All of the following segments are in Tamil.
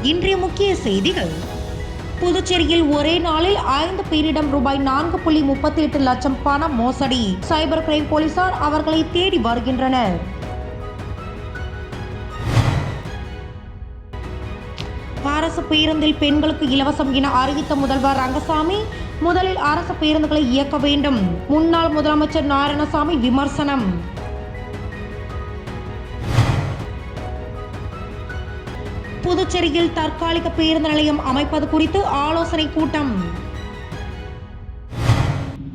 இன்றைய முக்கிய செய்திகள். புதுச்சேரியில் ஒரே நாளில் 5 பேரிடம் ரூபாய் 4.38 லட்சம் பண மோசடி. சைபர் கிரைம் போலீசார் அவர்களை தேடி வருகின்றனர். அரசு பேருந்தில் பெண்களுக்கு இலவசம் என அறிவித்த முதல்வர் ரங்கசாமி, முதலில் அரசு பேருந்துகளை இயக்க வேண்டும். முன்னாள் முதலமைச்சர் நாராயணசாமி விமர்சனம். புதுச்சேரியில் தற்காலிக பேருந்து நிலையம் அமைப்பது குறித்து ஆலோசனை கூட்டம்.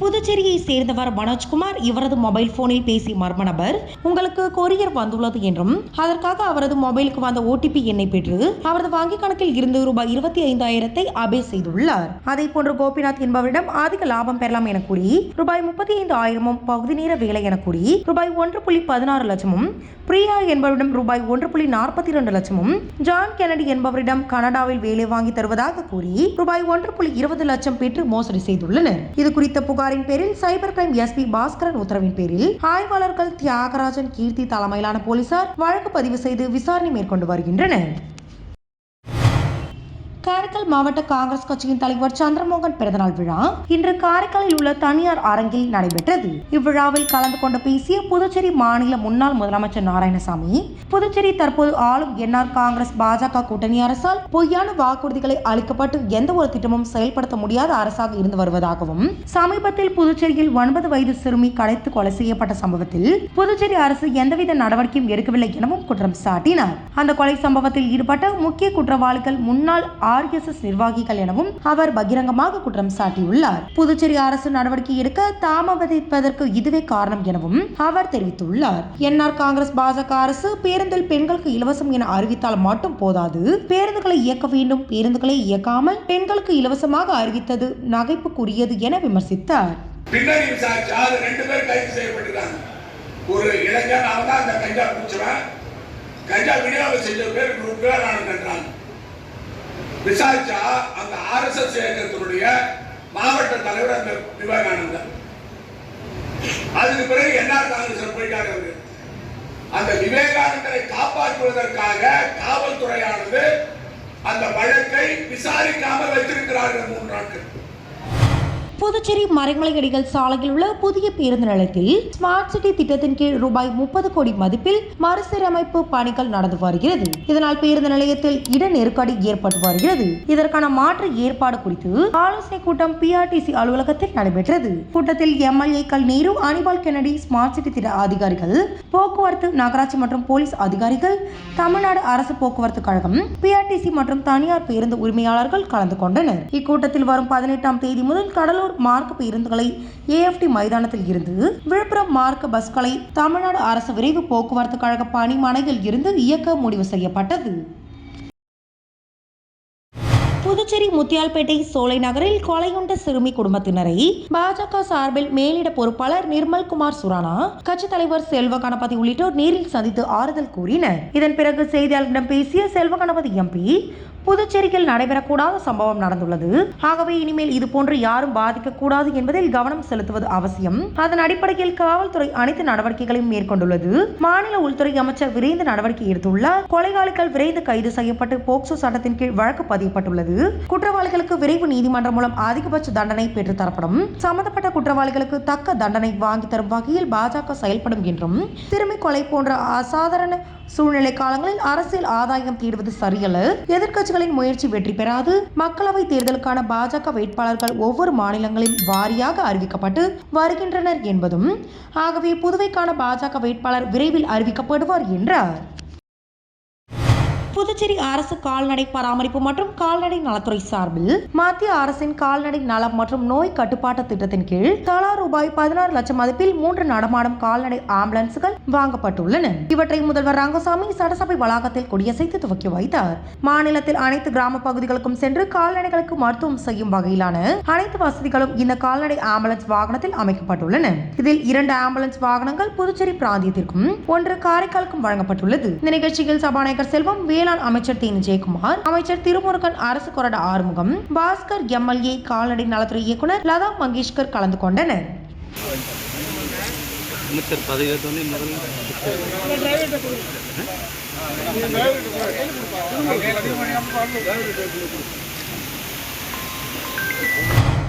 புதுச்சேரியை சேர்ந்தவர் மனோஜ்குமார். இவரது மொபைல் போனில் பேசிய மர்ம நபர், உங்களுக்கு கொரியர் வந்துள்ளது என்றும் அதற்காக அவரது மொபைலுக்கு வந்த OTP எண்ணை பெற்று அவரது வங்கி கணக்கில் இருந்து ரூபாய் 25,000 அபே செய்துள்ளார். அதே போன்று கோபிநாத் என்பவரிடம் அதிக லாபம் பெறலாம் என கூறி ரூபாய் 35,000 பகுதி நேர வேலை என கூறி ரூபாய் 1.16 லட்சமும், பிரியா என்பவரிடம் ரூபாய் 1.42 லட்சமும், ஜான் கெனடி என்பவரிடம் கனடாவில் வேலை வாங்கி தருவதாக கூறி ரூபாய் 1.20 லட்சம் பெற்று மோசடி செய்துள்ளனர். இது குறித்த புகாரின் பேரில் சைபர் கிரைம் SP பாஸ்கரன் உத்தரவின் பேரில் ஆய்வாளர்கள் தியாகராஜன், கீர்த்தி தலைமையிலான போலீசார் வழக்கு பதிவு செய்து விசாரணை மேற்கொண்டு வருகின்றனர். காரைக்கால் மாவட்ட காங்கிரஸ் கட்சியின் தலைவர் சந்திரமோகன் பிறந்தநாள் விழா இன்று காரைக்காலில் உள்ள தனியார் அரங்கில் நடைபெற்றது. இவ்விழாவில் கலந்து கொண்டு பேசிய புதுச்சேரி மாநில முன்னாள் முதலமைச்சர் நாராயணசாமி, புதுச்சேரி தற்போது ஆளும் NR காங்கிரஸ் பாஜக கூட்டணி அரசால் பொய்யான வாக்குறுதிகளை அளிக்கப்பட்டு எந்த ஒரு திட்டமும் செயல்படுத்த முடியாத அரசாக இருந்து வருவதாகவும், சமீபத்தில் புதுச்சேரியில் 9 வயது சிறுமி கடைத்து கொலை செய்யப்பட்ட சம்பவத்தில் புதுச்சேரி அரசு எந்தவித நடவடிக்கையும் எடுக்கவில்லை எனவும் குற்றம் சாட்டினார். அந்த கொலை சம்பவத்தில் ஈடுபட்ட முக்கிய குற்றவாளிகள் முன்னாள் RSS நிர்வாகிகள் எனவும் அவர் பகிரங்கமாக குற்றம் சாட்டியுள்ளார். புதுச்சேரி அரசு நடவடிக்கை எடுக்க தாமதிப்பதற்கு இதுவே காரணம் எனவும் அவர் தெரிவித்துள்ளார். NR காங்கிரஸ் பாஜக அரசு பேருந்தில் பெண்களுக்கு இலவசம் என அறிவித்தால் மட்டும் போதாது, பேருந்துகளை இயக்க வேண்டும். பேருந்துகளை இயக்காமல் பெண்களுக்கு இலவசமாக அறிவித்தது நகைப்புக்குரியது என விமர்சித்தார். பின்னணி விசாரிச்சா 2 பேர் கைது செய்யப்பட்டிருக்காங்க. ஒரு இளைஞன் அவன் தான் அந்த கஞ்சா குடிச்சவன். கஞ்சா விநியோகம் செஞ்ச பேர் விவேகானந்தன். விசாரிச்சா அந்த RSS இயக்கத்தினுடைய மாவட்ட தலைவர் அந்த விவேகானந்தன். அதுக்கு பிறகு NR காங்கிரஸ் போயிட்டாரு. அந்த விவேகானந்தரை காப்பாற்றுவதற்காக காவல்துறையானது அந்த வழக்கை விசாரிக்காமல் வைத்திருக்கிறார்கள் 3 நாட்கள். புதுச்சேரி மறைமலையடிகள் சாலையில் உள்ள புதிய பேருந்து நிலையத்தில் ஸ்மார்ட் சிட்டி திட்டத்தின் கீழ் ரூபாய் 30 கோடி மதிப்பில் மறுசீரமைப்பு பணிகள் நடந்து வருகிறது. இதனால் பேருந்து நிலையத்தில் இட நெருக்கடி ஏற்பட்டு வருகிறது. இதற்கான மாற்று ஏற்பாடு குறித்து ஆலோசனை கூட்டம் PRTC அலுவலகத்தில் நடைபெற்றது. கூட்டத்தில் MLA-க்கள் Nehru, Anibal Kennedy, smart city திட்ட அதிகாரிகள், போக்குவரத்து, நகராட்சி மற்றும் போலீஸ் அதிகாரிகள், தமிழ்நாடு அரசு போக்குவரத்து கழகம், PRTC மற்றும் தனியார் பேருந்து உரிமையாளர்கள் கலந்து கொண்டனர். இக்கூட்டத்தில் வரும் 18ஆம் தேதி முதல் கடலூர் மார்க்க பேருந்துகளை AFT மைதானத்தில் இருந்து, விழுப்புரம் மார்க்க பஸ்களை தமிழ்நாடு அரசு விரைவு போக்குவரத்து கழக பணிமனையில் இருந்து இயக்க முடிவு செய்யப்பட்டது. புதுச்சேரி முத்தியால்பேட்டை சோலை நகரில் கொலையுண்ட சிறுமி குடும்பத்தினரை பாஜக சார்பில் மேலிட பொறுப்பாளர் நிர்மல்குமார் சுரானா, கட்சி தலைவர் செல்வ கணபதி உள்ளிட்டோர் நேரில் சந்தித்து ஆறுதல் கூறினர். இதன் பிறகு செய்தியாளர்களிடம் பேசிய செல்வ கணபதி MP, புதுச்சேரியில் நடைபெறக்கூடாத சம்பவம் நடந்துள்ளது. ஆகவே இனிமேல் இதுபோன்று யாரும் பாதிக்கக்கூடாது என்பதில் கவனம் செலுத்துவது அவசியம். அதன் அடிப்படையில் காவல்துறை அனைத்து நடவடிக்கைகளையும் மேற்கொண்டுள்ளது. மாநில உள்துறை அமைச்சர் விரைந்து நடவடிக்கை எடுத்துள்ளார். கொலையாளிகள் விரைந்து கைது செய்யப்பட்டு போக்சோ சட்டத்தின் கீழ் வழக்கு பதியப்பட்டுள்ளது. குற்றவாளிகளுக்கு விரைவு நீதிமன்றம் மூலம் அதிகபட்ச தண்டனை பெற்று தரப்படும். சம்பந்தப்பட்ட குற்றவாளிகளுக்கு தக்க தண்டனை வாங்கி தரும் வகையில் பாஜக செயல்படும் என்றும், சிறுமி கொலை போன்ற அசாதாரண சூழ்நிலை காலங்களில் அரசியல் ஆதாயம் தேடுவது சரியல்ல. எதிர்க்கட்சிகளின் முயற்சி வெற்றி பெறாது. மக்களவை தேர்தலுக்கான பாஜக வேட்பாளர்கள் ஒவ்வொரு மாநிலங்களின் வாரியாக அறிவிக்கப்பட்டு வருகின்றனர் என்பதும், ஆகவே புதுவைக்கான பாஜக வேட்பாளர் விரைவில் அறிவிக்கப்படுவார் என்றார். புதுச்சேரி அரசு கால்நடை பராமரிப்பு மற்றும் கால்நடை நலத்துறை சார்பில் மத்திய அரசின் கால்நடை நலம் மற்றும் நோய் கட்டுப்பாட்டு திட்டத்தின் கீழ் தலா ரூபாய் 16 லட்சம் மதிப்பில் 3 நடமாடும் கால்நடை ஆம்புலன்ஸ்கள் வாங்கப்பட்டுள்ளன. இவற்றை முதல்வர் ரங்கசாமி சட்டசபை வளாகத்தில் கொடியசைத்து துவக்கி வைத்தார். மாநிலத்தில் அனைத்து கிராம பகுதிகளுக்கும் சென்று கால்நடைகளுக்கு மருத்துவம் செய்யும் வகையிலான அனைத்து வசதிகளும் இந்த கால்நடை ஆம்புலன்ஸ் வாகனத்தில் அமைக்கப்பட்டுள்ளன. இதில் 2 ஆம்புலன்ஸ் வாகனங்கள் புதுச்சேரி பிராந்தியத்திற்கும் 1 காரைக்காலுக்கும் வழங்கப்பட்டுள்ளது. இந்த நிகழ்ச்சியில் சபாநாயகர் செல்வம், வேளாண் அமைச்சர் தேனி ஜெயக்குமார், அமைச்சர் திருமுருகன், அரசு கொறடா ஆறுமுகம், பாஸ்கர், MLA, கால்நடை நலத்துறை இயக்குனர் லதா மங்கேஷ்கர் கலந்து கொண்டனர். அமைச்சர் பதவியேற்றோன்னே முதல்ல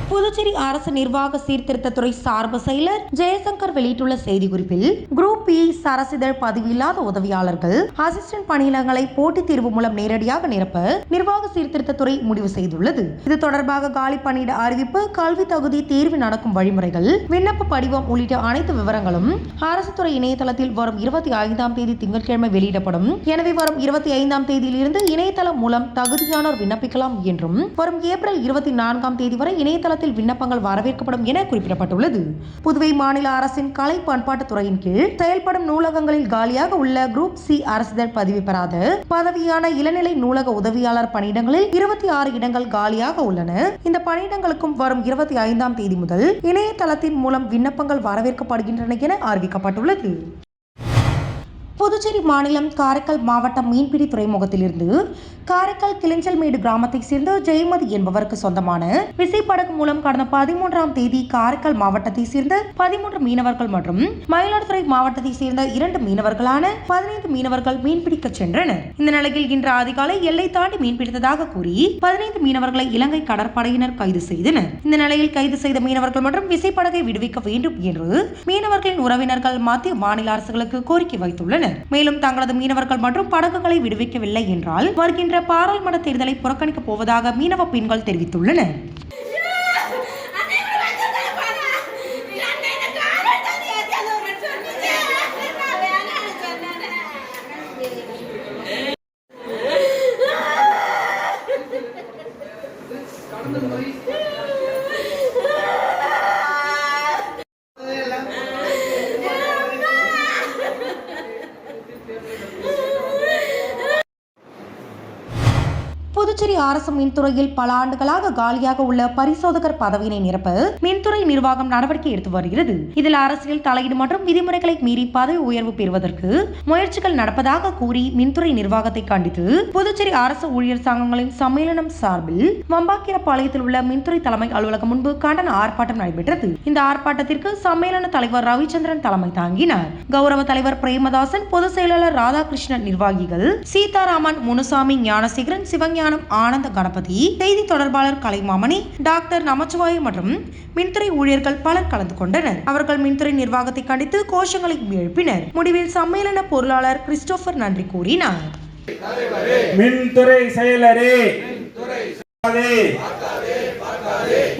புதுச்சேரி அரசு நிர்வாக சீர்திருத்தத்துறை சார்பு செயலர் ஜெயசங்கர் வெளியிட்டுள்ள செய்திக்குறிப்பில் குரூப் பி சரசிதழ் பதிவு இல்லாத உதவியாளர்கள் அசிஸ்டன்ட் பணியிடங்களை போட்டித் தேர்வு மூலம் நேரடியாக நிரப்ப நிர்வாக சீர்திருத்தத்துறை முடிவு செய்துள்ளது. இது தொடர்பாக காலி பணியிட அறிவிப்பு, கல்வி தகுதி தேர்வு நடக்கும் வழிமுறைகள், விண்ணப்ப படிவம் உள்ளிட்ட அனைத்து விவரங்களும் அரசு துறை இணையதளத்தில் வரும் 25ஆம் தேதி திங்கட்கிழமை வெளியிடப்படும். எனவே வரும் 25ஆம் தேதியிலிருந்து இணையதளம் மூலம் தகுதியானோர் விண்ணப்பிக்கலாம் என்றும் வரும் ஏப்ரல் 24ஆம் தேதி வரை இணையதள விண்ணப்பங்கள் வரவேற்கப்படும் என குறிப்பிடப்பட்டுள்ளது. புதுவை மாநில அரசின் கலை பண்பாட்டுத் துறையின் கீழ் செயல்படும் நூலகங்களில் காலியாக உள்ள குரூப் சி அரசிதழ் பதிவு பெறாத பதவியான இளநிலை நூலக உதவியாளர் பணியிடங்களில் 26 இடங்கள் காலியாக உள்ளன. இந்த பணியிடங்களுக்கும் வரும் 25ஆம் தேதி முதல் இணையதளத்தின் மூலம் விண்ணப்பங்கள் வரவேற்கப்படுகின்றன என அறிவிக்கப்பட்டுள்ளது. புதுச்சேரி மாநிலம் காரைக்கால் மாவட்டம் மீன்பிடி துறைமுகத்திலிருந்து காரைக்கால் கிளிஞ்சல்மேடு கிராமத்தை சேர்ந்த ஜெயமதி என்பவருக்கு சொந்தமான விசைப்படகு மூலம் கடந்த 13ஆம் தேதி காரைக்கால் மாவட்டத்தை சேர்ந்த 13 மீனவர்கள் மற்றும் மயிலாடுதுறை மாவட்டத்தை சேர்ந்த 2 மீனவர்களான 15 மீனவர்கள் மீன்பிடிக்க சென்றனர். இந்த நிலையில் இன்று அதிகாலை எல்லை தாண்டி மீன்பிடித்ததாக கூறி 15 மீனவர்களை இலங்கை கடற்படையினர் கைது செய்தனர். இந்த நிலையில் கைது செய்த மீனவர்கள் மற்றும் விசைப்படகை விடுவிக்க வேண்டும் என்று மீனவர்களின் உறவினர்கள் மத்திய மாநில அரசுகளுக்கு கோரிக்கை வைத்துள்ளனர். மேலும் தங்களது மீனவர்கள் மற்றும் படகுகளை விடுவிக்கவில்லை என்றால் வருகின்ற பாராளுமன்ற தேர்தலை புறக்கணிக்கப் போவதாக மீனவ பெண்கள் தெரிவித்துள்ளனர். புதுச்சேரி அரசு மின்துறையில் பல ஆண்டுகளாக காலியாக உள்ள பரிசோதகர் பதவியினை நிரப்ப மின்துறை நிர்வாகம் நடவடிக்கை எடுத்து வருகிறது. இதில் அரசியல் தலையீடு மற்றும் விதிமுறைகளை மீறி பதவி உயர்வு பெறுவதற்கு முயற்சிகள் நடப்பதாக கூறி மின்துறை நிர்வாகத்தை கண்டித்து புதுச்சேரி அரசு ஊழியர் சங்கங்களின் சம்மேளனம் சார்பில் வம்பாக்கீரபாளையத்தில் உள்ள மின்துறை தலைமை அலுவலகம் முன்பு கண்டன ஆர்ப்பாட்டம் நடைபெற்றது. இந்த ஆர்ப்பாட்டத்திற்கு சம்மேளன தலைவர் ரவிச்சந்திரன் தலைமை தாங்கினார். கௌரவ தலைவர் பிரேமதாசன், பொதுச் செயலாளர் ராதாகிருஷ்ணன், நிர்வாகிகள் சீதாராமன், முனுசாமி, ஞானசேகரன், சிவஞானம், ஆனந்த கணபதி, செய்தி தொடர்பாளர் கலைமாமணி, டாக்டர் நமச்சிவாய மற்றும் மின்துறை ஊழியர்கள் பலர் கலந்து கொண்டனர். அவர்கள் மின்துறை நிர்வாகத்தை கண்டித்து கோஷங்களை எழுப்பினர். முடிவில் சம்மேளன பொருளாளர் கிறிஸ்டோபர் நன்றி கூறினார். மின்துறை செயலரே,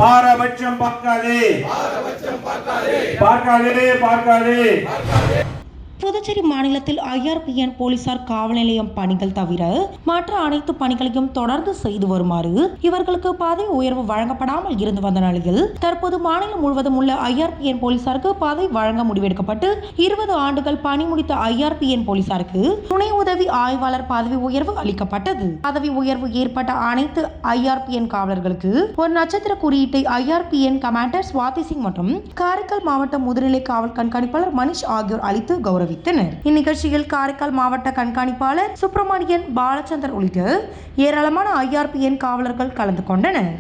பாரபட்சம் பார்க்காதே, பார்க்காதே, பார்க்காதே. புதுச்சேரி மாநிலத்தில் IRPN போலீசார் காவல் நிலையம் பணிகள் தவிர மற்ற அனைத்து பணிகளையும் தொடர்ந்து செய்து வருமாறு இவர்களுக்கு பதவி உயர்வு வழங்கப்படாமல் இருந்து வந்த நிலையில் தற்போது மாநிலம் முழுவதும் உள்ள IRPN போலீசாருக்கு பதவி வழங்க முடிவெடுக்கப்பட்டு 20 ஆண்டுகள் பணி முடித்த IRPN போலீசாருக்கு துணை உதவி ஆய்வாளர் பதவி உயர்வு அளிக்கப்பட்டது. பதவி உயர்வு ஏற்பட்ட அனைத்து IRPN காவலர்களுக்கு ஒரு நட்சத்திர குறியீட்டை IRPN கமாண்டர் சுவாதி சிங் மற்றும் காரைக்கால் மாவட்ட முதுநிலை காவல் கண்காணிப்பாளர் மணிஷ் ஆகியோர் அளித்து கௌரவித்தனர். இந்நிகழ்ச்சியில் காரைக்கால் மாவட்ட கண்காணிப்பாளர் சுப்பிரமணியன், பாலச்சந்தர் உள்ளிட்ட ஏராளமான IRPN காவலர்கள் கலந்து கொண்டனர்.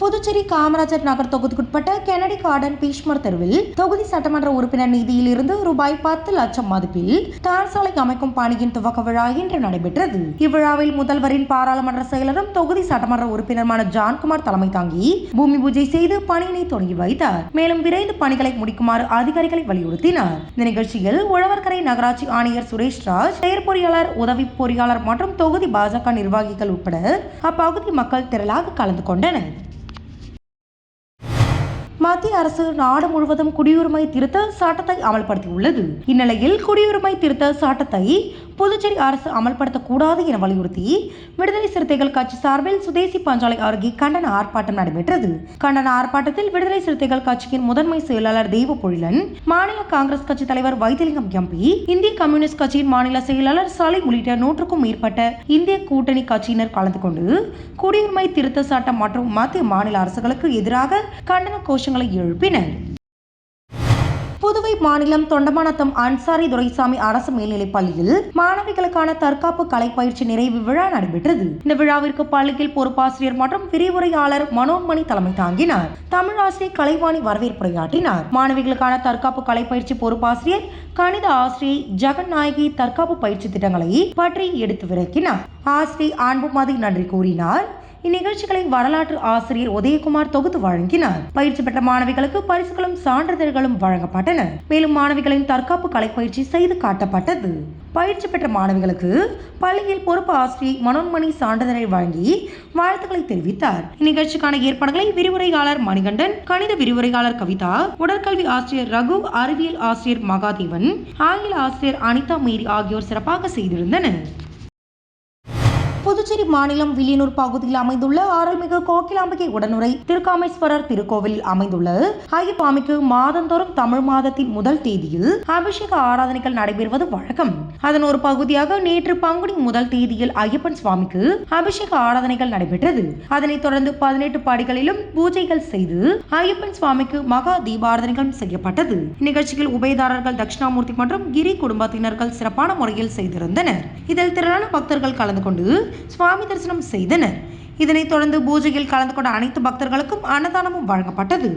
புதுச்சேரி காமராஜர் நகர் தொகுதிக்குட்பட்ட கெனடி கார்டன் பீஷ்மர் தெருவில் தொகுதி சட்டமன்ற உறுப்பினர் நிதியில் இருந்து ரூபாய் 10 லட்சம் மதிப்பில் தார் சாலை அமைக்கும் பணியின் துவக்க விழா இன்று நடைபெற்றது. இவ்விழாவில் முதல்வரின் பாராளுமன்ற செயலரும் தொகுதி சட்டமன்ற உறுப்பினருமான ஜான்குமார் தலைமை தாங்கி பூமி பூஜை செய்து பணியினை தொடங்கி வைத்தார். மேலும் விரைந்து பணிகளை முடிக்குமாறு அதிகாரிகளை வலியுறுத்தினார். இந்த நிகழ்ச்சியில் உழவர்கரை நகராட்சி ஆணையர் சுரேஷ் ராஜ், செயற்பொறியாளர், உதவி பொறியாளர் மற்றும் தொகுதி பாஜக நிர்வாகிகள் உட்பட அப்பகுதி மக்கள் திரளாக கலந்து கொண்டனர். மத்திய அரசு நாடு முழுவதும் குடியுரிமை திருத்த சட்டத்தை அமல்படுத்தியுள்ளது. இந்நிலையில் குடியுரிமை திருத்த சட்டத்தை புதுச்சேரி அரசு அமல்படுத்தக்கூடாது என வலியுறுத்தி விடுதலை சிறுத்தைகள் கட்சி சார்பில் சுதேசி பஞ்சாலை அருகே கண்டன ஆர்ப்பாட்டம் நடைபெற்றது. கண்டன ஆர்ப்பாட்டத்தில் விடுதலை சிறுத்தைகள் கட்சியின் முதன்மை செயலாளர் தெய்வ பொழிலன், மாநில காங்கிரஸ் கட்சி தலைவர் வைத்திலிங்கம் MP, இந்திய கம்யூனிஸ்ட் கட்சியின் மாநில செயலாளர் சலீம் உள்ளிட்ட 100க்கும் மேற்பட்ட இந்திய கூட்டணி கட்சியினர் கலந்து கொண்டு குடியுரிமை திருத்த சட்டம் மற்றும் மத்திய மாநில அரசுகளுக்கு எதிராக கண்டன கோஷங்களை எழுப்பினர். புதுவை மாநிலம் தொண்டமாநத்தம் அன்சாரி துரைசாமி அரசு மேல்நிலைப் பள்ளியில் மாணவிகளுக்கான தற்காப்பு கலை பயிற்சி நிறைவு விழா நடைபெற்றது. இந்த விழாவிற்கு பள்ளியில் பொறுப்பாசிரியர் மற்றும் விரிவுரையாளர் மனோன்மணி தலைமை தாங்கினார். தமிழாசிரியர் கலைவாணி வரவேற்புரையாற்றினார். மாணவிகளுக்கான தற்காப்பு கலை பயிற்சி பொறுப்பாசிரியர் கணித ஆசிரியை ஜெகநாயகி தற்காப்பு பயிற்சி திட்டங்களை பற்றி எடுத்து விளக்கினார். ஆசிரியர் அன்புமதி நன்றி கூறினார். இந்நிகழ்ச்சிகளை வரலாற்று ஆசிரியர் உதயகுமார் தொகுத்து வழங்கினார். பயிற்சி பெற்ற மாணவிகளுக்கு பரிசுகளும் சான்றிதழ்களும் வழங்கப்பட்டன. மேலும் மாணவிகளின் தற்காப்பு கலை பயிற்சி செய்து காட்டப்பட்டது. பயிற்சி பெற்ற மாணவிகளுக்கு பள்ளியில் பொறுப்பு ஆசிரியர் மனோன்மணி சான்றிதழை வழங்கி வாழ்த்துக்களை தெரிவித்தார். இந்நிகழ்ச்சிக்கான ஏற்பாடுகளை விரிவுரையாளர் மணிகண்டன், கணித விரிவுரையாளர் கவிதா, உடற்கல்வி ஆசிரியர் ரகு, அறிவியல் ஆசிரியர் மகாதேவன், ஆங்கில ஆசிரியர் அனிதா மேரி ஆகியோர் சிறப்பாக செய்திருந்தனர். புதுச்சேரி மாநிலம் வில்லியனூர் பகுதியில் அமைந்துள்ள அருள்மிகு கோகிலாம்பிகை உடனுரை திருக்காமேஸ்வரர் திருக்கோவிலில் அமைந்துள்ள ஐயப்பாமிக்கு மாதந்தோறும் தமிழ் மாதத்தின் முதல் தேதியில் அபிஷேக ஆராதனைகள் நடைபெறுவது வழக்கம். அதன் ஒரு பகுதியாக நேற்று பங்குனி முதல் தேதியில் ஐயப்பன் சுவாமிக்கு அபிஷேக ஆராதனைகள் நடைபெற்றது. அதனைத் தொடர்ந்து 18 படிகளிலும் பூஜைகள் செய்து ஐயப்பன் சுவாமிக்கு மகா தீபாராதனைகளும் செய்யப்பட்டது. இந்நிகழ்ச்சியில் உபயதாரர்கள் தட்சிணாமூர்த்தி மற்றும் கிரி குடும்பத்தினர்கள் சிறப்பான முறையில் செய்திருந்தனர். இதில் திரளான பக்தர்கள் கலந்து கொண்டு சுவாமி தரிசனம் செய்தனர். இதனைத் தொடர்ந்து பூஜையில் கலந்து கொண்ட அனைத்து பக்தர்களுக்கும் அன்னதானமும் வழங்கப்பட்டது.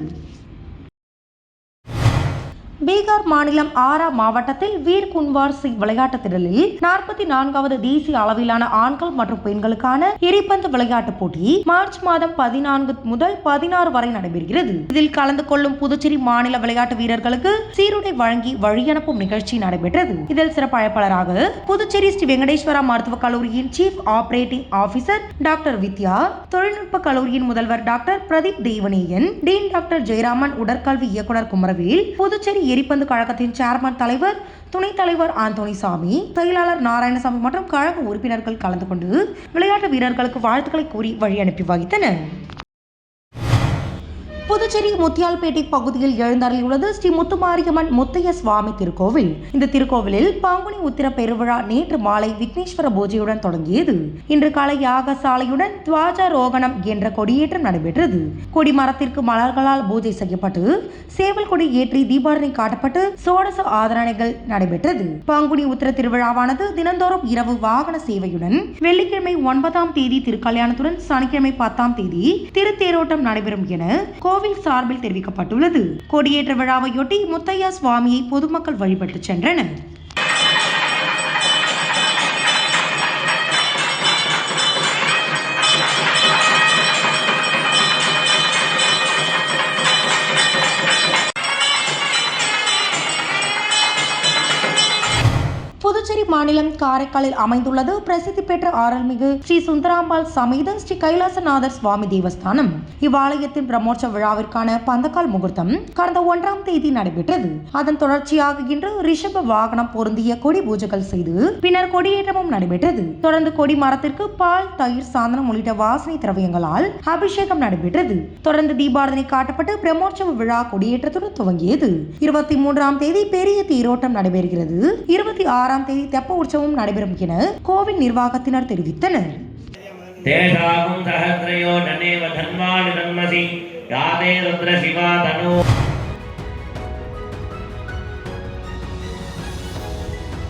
பீகார் மாநிலம் ஆரா மாவட்டத்தில் வீர் குன்வார் சிங் விளையாட்டு திடலில் 44வது தேசிய அளவிலான ஆண்கள் மற்றும் பெண்களுக்கான எரிபந்து விளையாட்டு போட்டி மார்ச் மாதம் 14 முதல் 16 வரை நடைபெறுகிறது. இதில் கலந்து கொள்ளும் புதுச்சேரி மாநில விளையாட்டு வீரர்களுக்கு சீருடை வழங்கி வழியனுப்பும் நிகழ்ச்சி நடைபெற்றது. இதில் சிறப்பு அழைப்பாளராக புதுச்சேரி ஸ்ரீ வெங்கடேஸ்வரா மருத்துவக் கல்லூரியின் chief operating officer doctor Vidya, தொழில்நுட்ப கல்லூரியின் முதல்வர் doctor Pradeep Devaneyan, dean doctor Jayaraman, உடற்கல்வி இயக்குனர் குமரவேல், புதுச்சேரி எரிபந்து கழகத்தின் சேர்மன் தலைவர், துணைத் தலைவர் ஆந்தோனிசாமி, செயலாளர் நாராயணசாமி மற்றும் கழக உறுப்பினர்கள் கலந்து கொண்டு விளையாட்டு வீரர்களுக்கு வாழ்த்துக்களை கூறி வழி அனுப்பி வைத்தனர். புதுச்சேரி முத்தியால்பேட்டை பகுதியில் எழுந்தருளியுள்ளது ஸ்ரீ முத்துமாரியம்மன் முத்தைய சுவாமி திருக்கோவில். இந்த திருக்கோவிலில் பங்குனி உத்திர பெருவிழா நேற்று மாலை விக்னேஸ்வர பூஜையுடன் தொடங்கியது. இன்று காலை யாகசாலையுடன் துவாஜாரோகணம் என்ற கொடியேற்றம் நடைபெற்றது. கொடிமரத்திற்கு மலர்களால் பூஜை செய்யப்பட்டு சேவல் கொடி ஏற்றி தீபாரதனை காட்டப்பட்டு சோடச ஆதரணைகள் நடைபெற்றது. பங்குனி உத்திர திருவிழாவானது தினந்தோறும் இரவு வாகன சேவையுடன் வெள்ளிக்கிழமை 9ஆம் தேதி திருக்கல்யாணத்துடன் சனிக்கிழமை 10ஆம் தேதி திருத்தேரோட்டம் நடைபெறும் என கோவில் சார்பில் தெரிவிக்கப்பட்டுள்ளது. கொடியேற்ற விழாவையொட்டி முத்தையா சுவாமியை பொதுமக்கள் வழிபட்டு சென்றனர். புதுச்சேரி மாநிலம் காரைக்காலில் அமைந்துள்ளது பிரசித்தி பெற்ற அருள்மிகு ஸ்ரீ சுந்தராம்பாள் சமேத ஸ்ரீ கைலாசநாதர் சுவாமி தேவஸ்தானம். இவ்வாலயத்தின் பிரமோற்சவ விழாவிற்கான பந்தக்கால் முகூர்த்தம் கடந்த 1ஆம் தேதி நடைபெற்றது. அதன் தொடர்ச்சியாக இன்று ரிஷப வாகனம் பொருந்திய கொடி பூஜைகள் செய்து பின்னர் கொடியேற்றமும் நடைபெற்றது. தொடர்ந்து கொடி மரத்திற்கு பால், தயிர், சாந்தனம் உள்ளிட்ட வாசனை திரவியங்களால் அபிஷேகம் நடைபெற்றது. தொடர்ந்து தீபாரதனை காட்டப்பட்டு பிரமோற்சவ விழா கொடியேற்றத்துடன் துவங்கியது. 23ஆம் தேதி பெரிய தேரோட்டம் நடைபெறுகிறது. 26ஆம் தேதி தெப்ப உற்சவம் நடைபெறும் என கோவில் நிர்வாகத்தினர் தெரிவித்தனர்.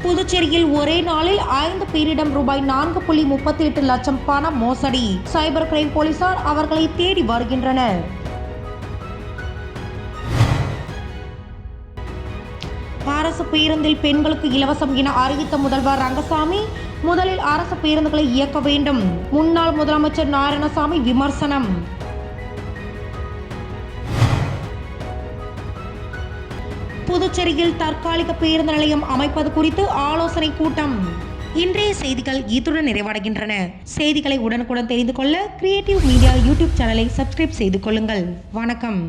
புதுச்சேரியில் ஒரே நாளில் 5 பேரிடம் ரூபாய் 4.38 லட்சம் பண மோசடி. சைபர் கிரைம் போலீசார் அவர்களை தேடி வருகின்றனர். அரசு பேருந்தில் பெண்களுக்கு இலவசம் என அறிவித்த முதல்வர் ரங்கசாமி, முதலில் அரசு பேருந்துகளை இயக்க வேண்டும். முன்னாள் முதலமைச்சர் நாராயணசாமி விமர்சனம். புதுச்சேரியில் தற்காலிக பேருந்து நிலையம் அமைப்பது குறித்து ஆலோசனை கூட்டம். இன்றைய செய்திகள் இத்துடன் நிறைவடைகின்றன. செய்திகளை உடனுக்குடன் தெரிந்து கொள்ள கிரியேட்டிவ் மீடியா யூடியூப் சேனலை சப்ஸ்கிரைப் செய்து கொள்ளுங்கள். வணக்கம்.